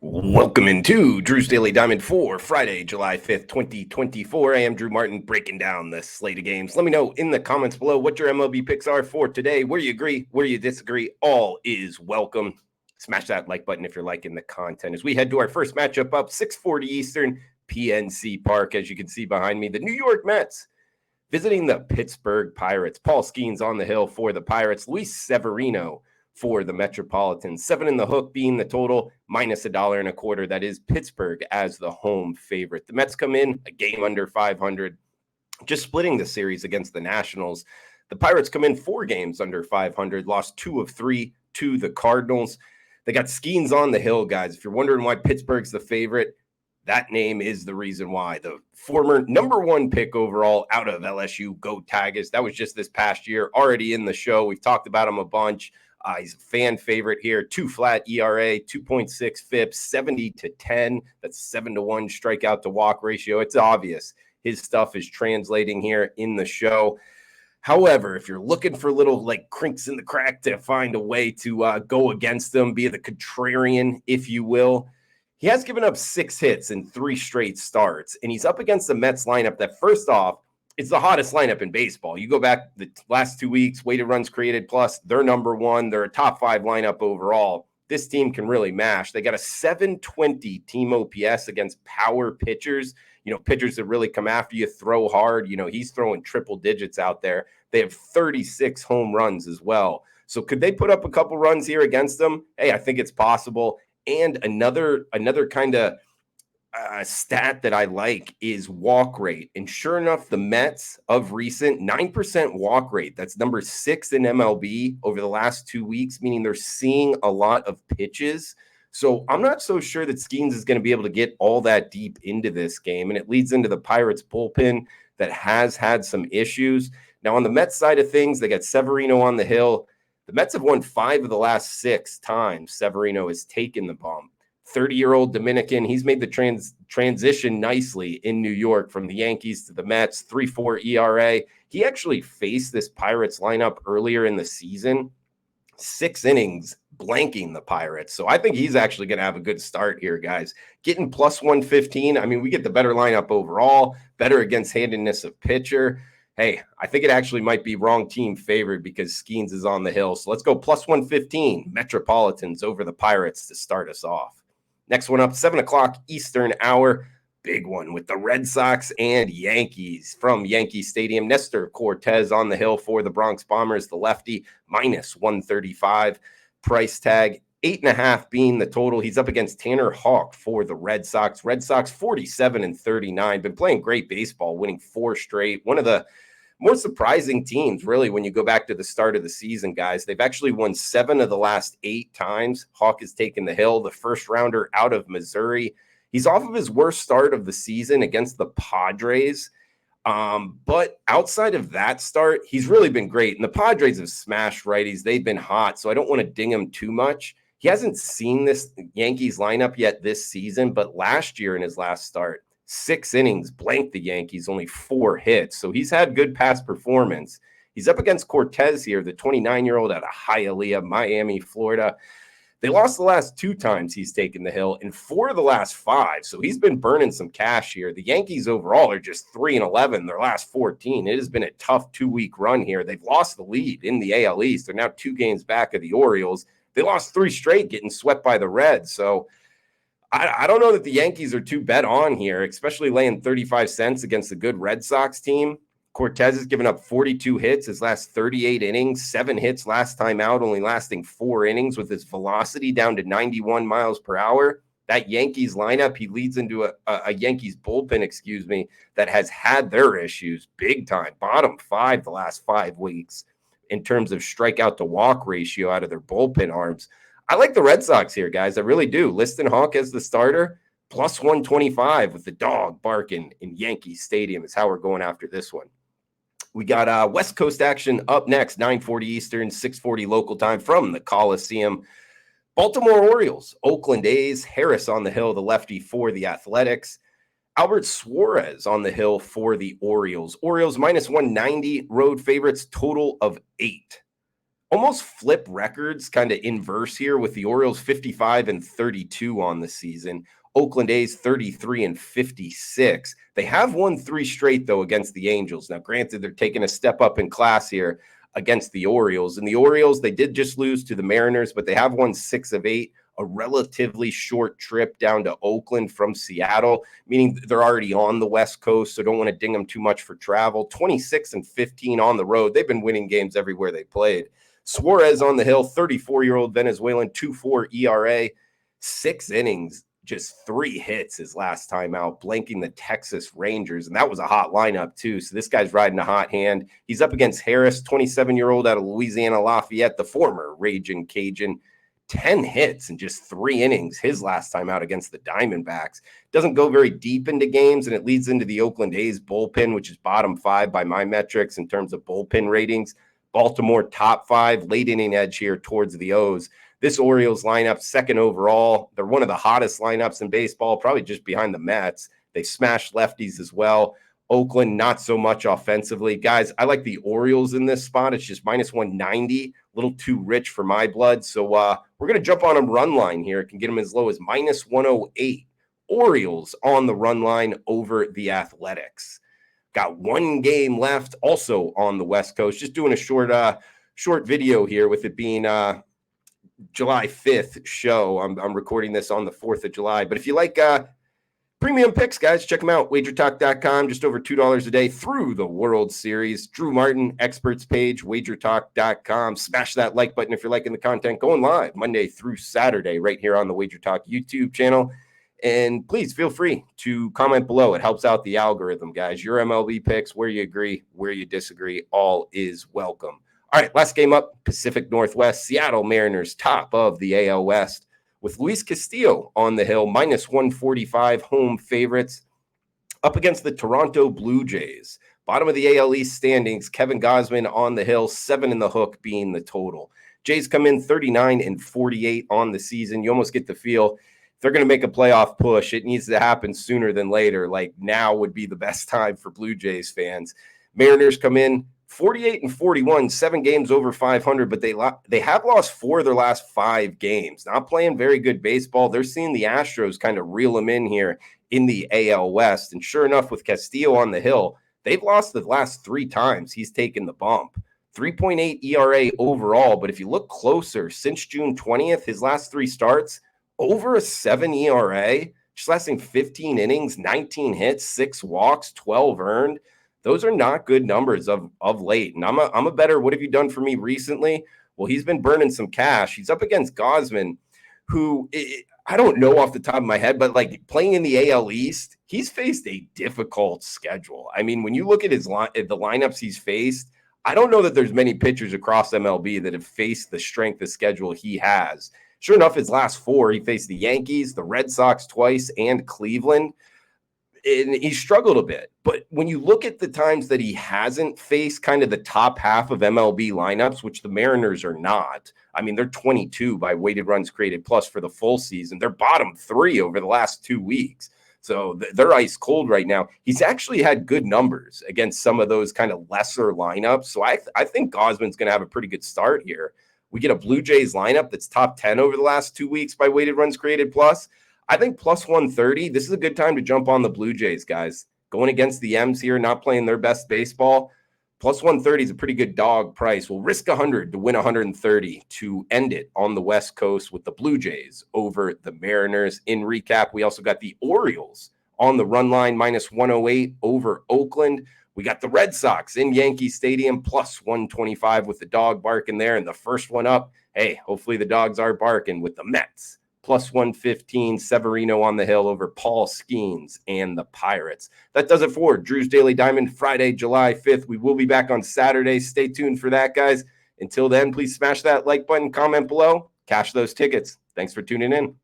Welcome into Drew's Daily Diamond for Friday, July 5th, 2024. I am Drew Martin breaking down the slate of games. Let me know in the comments below what your MLB picks are for today, where you agree, where you disagree. All is welcome. Smash that like button if you're liking the content. As we head to our first matchup up, 6:40 Eastern, PNC Park. As you can see behind me, the New York Mets visiting the Pittsburgh Pirates. Paul Skeens on the hill for the Pirates. Luis Severino for the Metropolitans. 7 in the hook being the total, minus $1.25. That is Pittsburgh as the home favorite. The Mets come in a game under 500, just splitting the series against the Nationals. The Pirates come in 4 games under 500, lost 2 of 3 to the Cardinals. They got Skeens on the hill, guys. If you're wondering why Pittsburgh's the favorite, that name is the reason why. The former number 1 pick overall out of LSU, Go Tigers. That was just this past year, already in the show. We've talked about him a bunch. He's a fan favorite here. 2 flat ERA, 2.6 FIP, 70-10. That's 7-1 strikeout to walk ratio. It's obvious his stuff is translating here in the show. However, if you're looking for little crinks in the crack to find a way to go against them, be the contrarian, if you will, he has given up 6 hits in 3 straight starts, and he's up against the Mets lineup that, first off, it's the hottest lineup in baseball. You go back the last 2 weeks, weighted runs created plus, they're number 1. They're a top 5 lineup overall. This team can really mash. They got a 720 team OPS against power pitchers, pitchers that really come after you, throw hard. He's throwing triple digits out there. They have 36 home runs as well. So could they put up a couple runs here against them? Hey, I think it's possible. And another kind of stat that I like is walk rate. And sure enough, the Mets of recent, 9% walk rate. That's number 6 in MLB over the last 2 weeks, meaning they're seeing a lot of pitches. So I'm not so sure that Skeens is going to be able to get all that deep into this game. And it leads into the Pirates bullpen that has had some issues. Now, on the Mets side of things, they got Severino on the hill. The Mets have won 5 of the last 6 times Severino has taken the bump. 30-year-old Dominican. He's made the transition nicely in New York from the Yankees to the Mets, 3.4 ERA. He actually faced this Pirates lineup earlier in the season, 6 innings, blanking the Pirates. So I think he's actually going to have a good start here, guys. Getting plus 115. I mean, we get the better lineup overall, better against handedness of pitcher. Hey, I think it actually might be wrong team favored because Skeens is on the hill. So let's go plus 115, Metropolitans over the Pirates to start us off. Next one up, 7 o'clock Eastern hour. Big one with the Red Sox and Yankees from Yankee Stadium. Nestor Cortez on the hill for the Bronx Bombers, the lefty, minus 135. Price tag, 8.5 being the total. He's up against Tanner Houck for the Red Sox. Red Sox 47-39. Been playing great baseball, winning 4 straight. One of the more surprising teams, really, when you go back to the start of the season, guys. They've actually won 7 of the last 8 times. Houck has taken the hill, the first rounder out of Missouri. He's off of his worst start of the season against the Padres. But outside of that start, he's really been great. And the Padres have smashed righties. They've been hot, so I don't want to ding him too much. He hasn't seen this Yankees lineup yet this season, but last year in his last start, 6 innings, blanked the Yankees, only 4 hits. So he's had good past performance. He's up against Cortez here, the 29-year-old out of Hialeah, Miami, Florida. They lost the last 2 times he's taken the hill and 4 of the last 5. So he's been burning some cash here. The Yankees overall are just 3-11 their last 14. It has been a tough 2-week run here. They've lost the lead in the AL East. They're now 2 games back of the Orioles. They lost 3 straight, getting swept by the Reds. So I don't know that the Yankees are too bet on here, especially laying 35 cents against a good Red Sox team. Cortez has given up 42 hits his last 38 innings, 7 hits last time out, only lasting 4 innings with his velocity down to 91 miles per hour. That Yankees lineup, he leads into a Yankees bullpen, that has had their issues big time. Bottom 5 the last 5 weeks in terms of strikeout to walk ratio out of their bullpen arms. I like the Red Sox here, guys. I really do. Liston Houck as the starter, plus 125 with the dog barking in Yankee Stadium is how we're going after this one. We got West Coast action up next, 9:40 Eastern, 6:40 local time from the Coliseum. Baltimore Orioles, Oakland A's, Harris on the hill, the lefty for the Athletics. Albert Suarez on the hill for the Orioles. Orioles minus 190, road favorites, total of 8. almost flip records, kind of inverse here with the Orioles 55-32 on the season. Oakland A's 33-56. They have won 3 straight, though, against the Angels. Now, granted, they're taking a step up in class here against the Orioles. And the Orioles, they did just lose to the Mariners, but they have won 6 of 8. A relatively short trip down to Oakland from Seattle, meaning they're already on the West Coast, so don't want to ding them too much for travel. 26-15 on the road. They've been winning games everywhere they played. Suarez on the hill, 34-year-old Venezuelan, 2.4 ERA, 6 innings, just 3 hits his last time out, blanking the Texas Rangers, and that was a hot lineup too. So this guy's riding a hot hand. He's up against Harris, 27-year-old out of Louisiana Lafayette, the former Raging Cajun. 10 hits in just 3 innings his last time out against the Diamondbacks. Doesn't go very deep into games, and it leads into the Oakland A's bullpen, which is bottom 5 by my metrics in terms of bullpen ratings. Baltimore top 5, late inning edge here towards the O's. This Orioles lineup, 2nd overall. They're one of the hottest lineups in baseball, probably just behind the Mets. They smashed lefties as well. Oakland, not so much offensively. Guys, I like the Orioles in this spot. It's just minus 190, a little too rich for my blood. So we're going to jump on a run line here. It can get them as low as minus 108. Orioles on the run line over the Athletics. Got 1 game left, also on the West Coast. Just doing a short video here with it being July 5th show. I'm recording this on the 4th of July. But if you like premium picks, guys, check them out. wagertalk.com, just over $2 a day through the World Series. Drew Martin, experts page, wagertalk.com. Smash that like button if you're liking the content. Going live Monday through Saturday right here on the Wager Talk YouTube channel. And please feel free to comment below. It helps out the algorithm, guys. Your MLB picks, where you agree, where you disagree, all is welcome. All right, last game up, Pacific Northwest, Seattle Mariners, top of the AL West, with Luis Castillo on the hill, minus 145 home favorites, up against the Toronto Blue Jays. Bottom of the AL East standings, Kevin Gausman on the hill, 7 in the hook being the total. Jays come in 39-48 on the season. You almost get the feel if they're going to make a playoff push, it needs to happen sooner than later. Like now would be the best time for Blue Jays fans. Mariners come in 48-41, 7 games over 500, but they have lost 4 of their last 5 games. Not playing very good baseball. They're seeing the Astros kind of reel them in here in the AL West. And sure enough, with Castillo on the hill, they've lost the last 3 times he's taken the bump. 3.8 ERA overall, but if you look closer, since June 20th, his last 3 starts, over a 7 ERA, just lasting 15 innings, 19 hits, 6 walks, 12 earned. Those are not good numbers of late. And I'm a better, what have you done for me recently? Well, he's been burning some cash. He's up against Gausman, who I don't know off the top of my head, but like playing in the AL East, he's faced a difficult schedule. I mean, when you look at the lineups he's faced, I don't know that there's many pitchers across MLB that have faced the strength of schedule he has. Sure enough, his last 4, he faced the Yankees, the Red Sox twice, and Cleveland. And he struggled a bit. But when you look at the times that he hasn't faced kind of the top half of MLB lineups, which the Mariners are not, I mean, they're 22 by weighted runs created plus for the full season. They're bottom 3 over the last 2 weeks. So they're ice cold right now. He's actually had good numbers against some of those kind of lesser lineups. So I think Gausman's going to have a pretty good start here. We get a Blue Jays lineup that's top 10 over the last 2 weeks by weighted runs created plus. I think plus 130, this is a good time to jump on the Blue Jays, guys. Going against the M's here, not playing their best baseball. Plus 130 is a pretty good dog price. We'll risk 100 to win 130 to end it on the West Coast with the Blue Jays over the Mariners. In recap, we also got the Orioles on the run line, minus 108 over Oakland. We got the Red Sox in Yankee Stadium, plus 125 with the dog barking there. And the first one up, hey, hopefully the dogs are barking with the Mets. Plus 115, Severino on the hill over Paul Skeens and the Pirates. That does it for Drew's Daily Diamond, Friday, July 5th. We will be back on Saturday. Stay tuned for that, guys. Until then, please smash that like button, comment below, cash those tickets. Thanks for tuning in.